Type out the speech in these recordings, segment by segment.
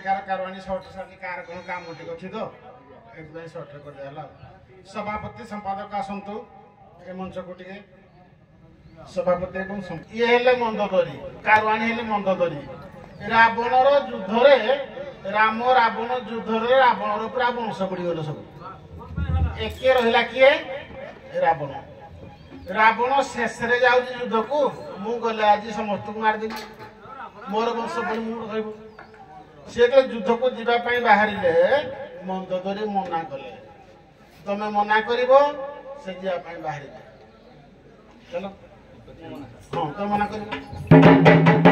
एकार कारवाणी short साठी car कोन काम मोटे अछि तो एक बाय शॉर्ट कर देला सभापति संपादक आसंतु ए मंच को टिके सभापति एवं ये हेले मंदोदरी कारवाणी हेले मंदोदरी रावणर युद्ध रे राम रावण युद्ध रे रावणर पूरा वंश पड़ी गलो सब एके रहिला किए रावण रावण शेष रे जाउ युद्ध को मु गले आज समस्त को मार देबी मोर वंश पड़ी मु कहबो से तो युद्ध को जीवा पाई बाहरिले मंदोदरी मना कले तमे मना करिवो से जीवा पाई बाहरिले चलो हां तो मना करिवो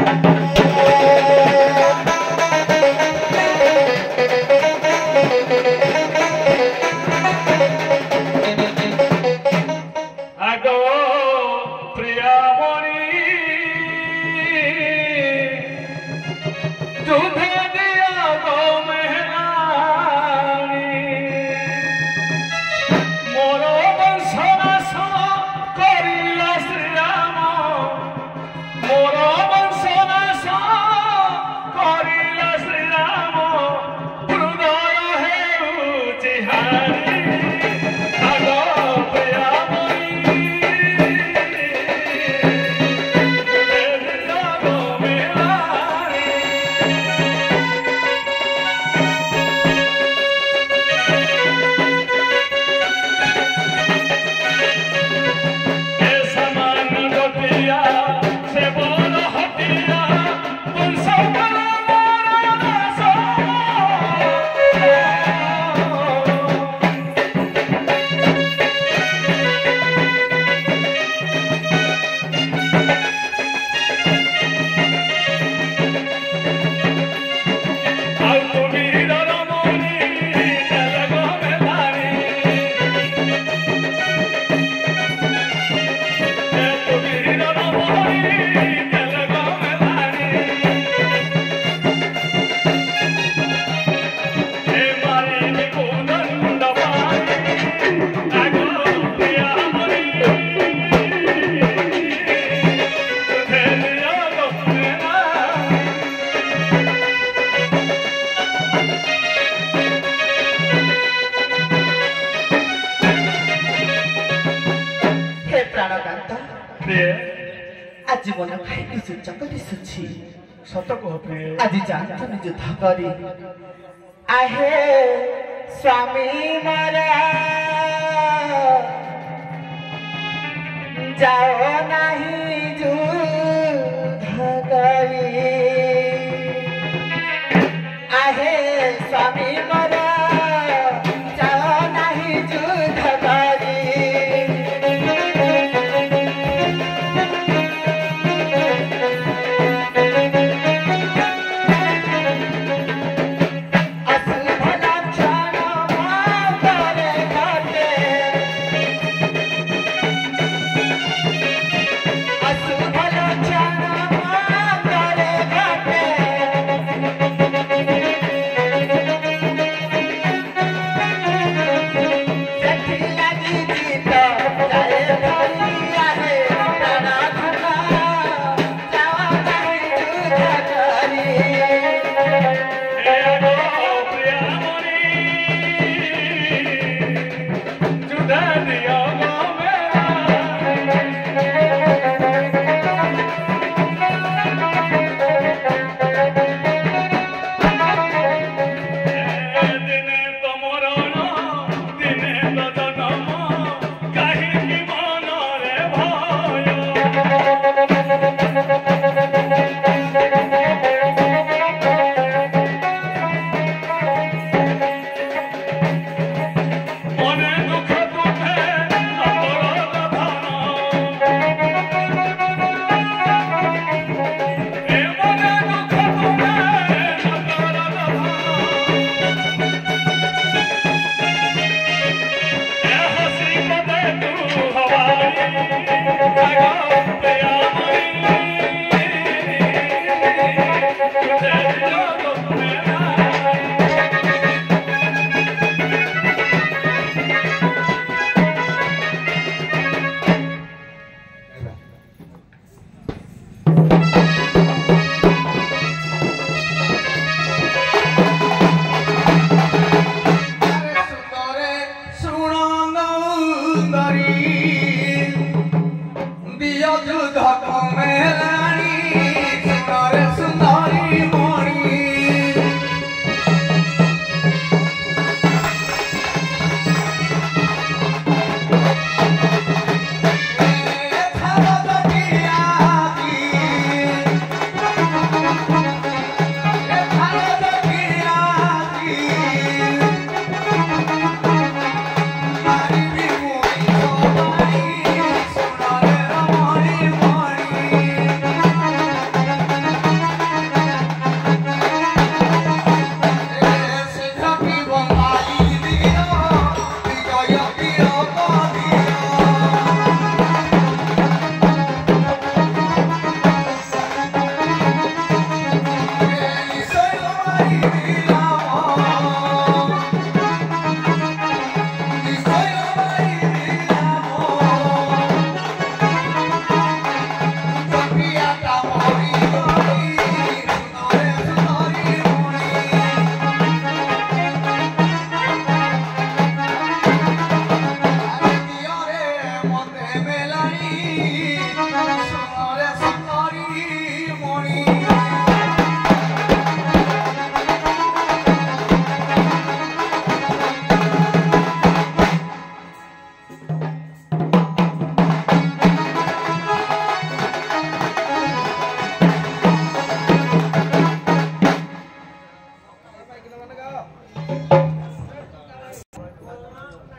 आजीवन खाई चकटी सुची सत कह प्रिय आज जानता निज धकरी आहे स्वामी मरा जाओ नहीं युद्ध करी आहे स्वामी मरा जाओ नहीं युद्ध करी I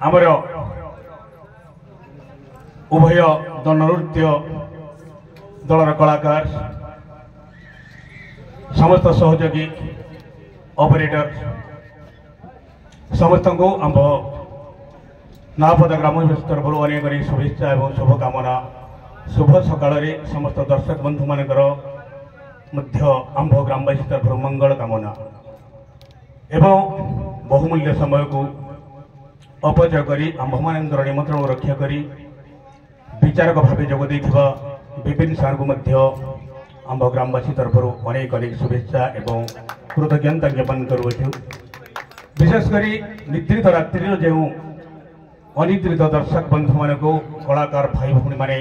आमर उभय दंडनृत्य दलर कलाकार समस्त सहयोगी ऑपरेटर समस्त को आम नापदा ग्राम तरफ अनेक शुभेच्छा और शुभकामना शुभ सकाल समस्त दर्शक बंधु मानकर आंभ ग्रामवासी तरफ मंगल कामना एवं बहुमूल्य समय को अपचय करी आंभ मानकर निमंत्रण रक्षा करी विचारक भाव जोग विपिन सार को आंभ ग्रामवासी तरफ अनेक अनेक शुभेच्छा एवं कृतज्ञता ज्ञापन करुछु। विशेषकर निद्रित रात्रि जो अनिद्रित दर्शक बंधु मान को कलाकार भाई भौणी मैंने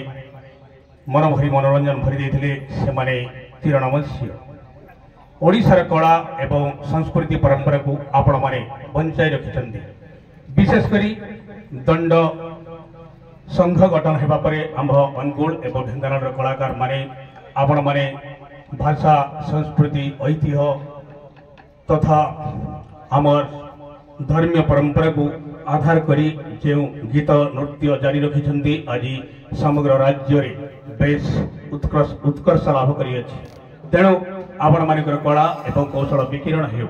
मन भरी मनोरंजन भरी से चिर नमस्य। ओडिशार कला एवं संस्कृति परंपरा को आपण माने बंचाई रखिछन्ति। विशेषकर दंड संघ गठन हेबा परे आंभ अनुगुल एवं ढेंकानाल कलाकार माने आपण माने भाषा संस्कृति ऐतिह्य तथा आमर धर्मीय परंपरा को आधार करी जो गीत नृत्य जारी रखिछन्ति आज समग्र राज्य रे बेस उत्कर्ष लाभ करी अछि। तेणु आपण मानकर कला एवं कौशल विकिरण हेउ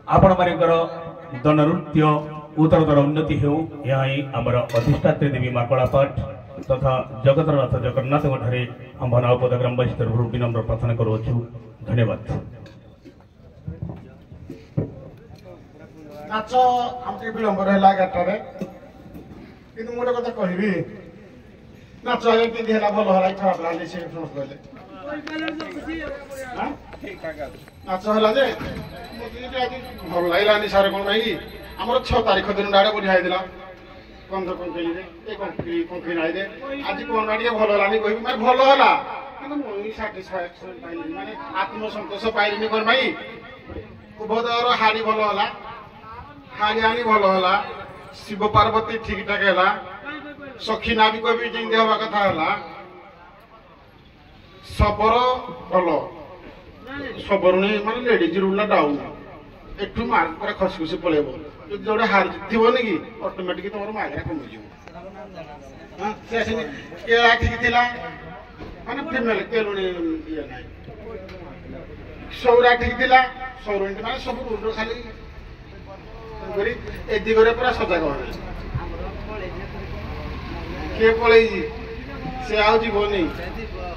आपण मानकर दंड नृत्य उत्तरोत्तर उन्नति हेउ यह ही आमर अधिष्ठात्री देवी माँ कलापाठ तथा जगतरनाथ जगन्नाथ ठारे आंभ नावपदा ग्रामवासी तरफ विनम्र प्रार्थना करुछु। धन्यवाद। नाच आमके विलंबर है 11 कि गोटे कथा कहबी नाच के भल है खराब लगे से समस्त नाच है भल लगे सारे कौन भाई आम 6 तारीख दिन डाड़े बढ़िया होता कंध कंकी नाई आज कौन टे भल है कह मैं भल है कि साटिस्फैक्शन पाइल माने आत्मसंतोष पाइल कौन भाई उभदर हाड़ी भल है हारियाणी भल है शिव पार्वती ठीक ठाक है सखी नाविक भी जमी हवा कथा है शबर भल शबर नहीं माने लेडीज रूल डाउन एठू मार्क पूरा खसखुसी पलैब जो हार थी कि ऑटोमेटिक तुम मार्क कमिज केला ठीक थी माने फिमेल केलुणी ये ना सौरा ठीक थी सौरणी माने सब रूल खाली ए दिगरे पूरा सजग किए पलि सी आनी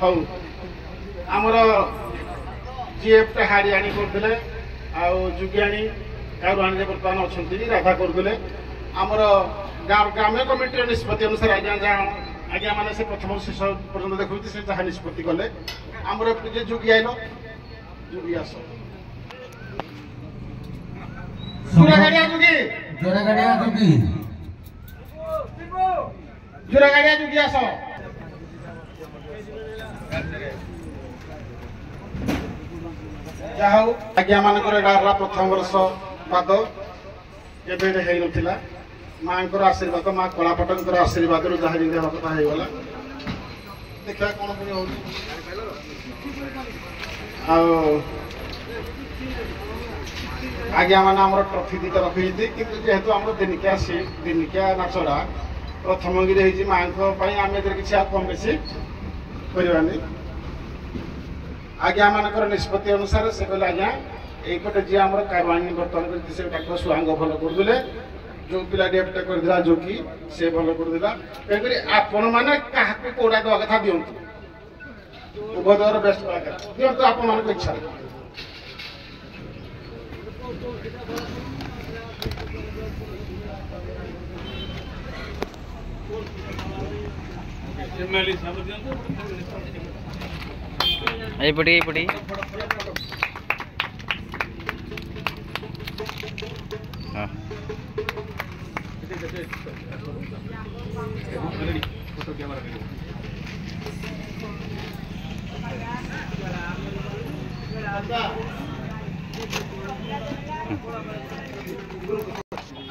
हौ आमर जीएफ हाड़ियाणी करते जुगियाणी कारुआणी बर्तमान अच्छा राधा करते आमर ग्राम्य कमिटी निष्पत्ति अनुसार आज्ञा मैंने से प्रथम शेष पर्यटन देखुँ से जहाँ निष्पत्ति कले आमर जुगी आइल जुगी आस जुरा गाड़िया जुगी आस जहा आज्ञा मानकर डाला प्रथम वर्ष बाद केबे हे नथिला मांकर आशीर्वाद माँ कलापटंकर आशीर्वाद जहाँ जमी हवा कथा होगला देखा कौन पुणी हो आज्ञा मैंने आम ट्रफी दीटा रखी कितु जेहेतु आम दिनिकिया नाचरा प्रथम गिरी माँ आम किसी कम बेसी करवानी आज्ञा मानकर निष्पत्ति अनुसार से कहले आज्ञा यपटे जी आम कारुआणी बर्तमान से सुहांग भल करदे जो पिला डेप्टा करदा जो कि से भल करदेला कहीं आपण मैंने क्या कौड़ा दवा कथा दिंतु उभदर बेस्ट दिंतु आपण मान इच्छा पड़ी हाँ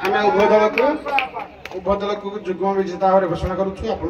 आम उभय दल को युग्म विजेता भाव घोषणा करुच्छू आपण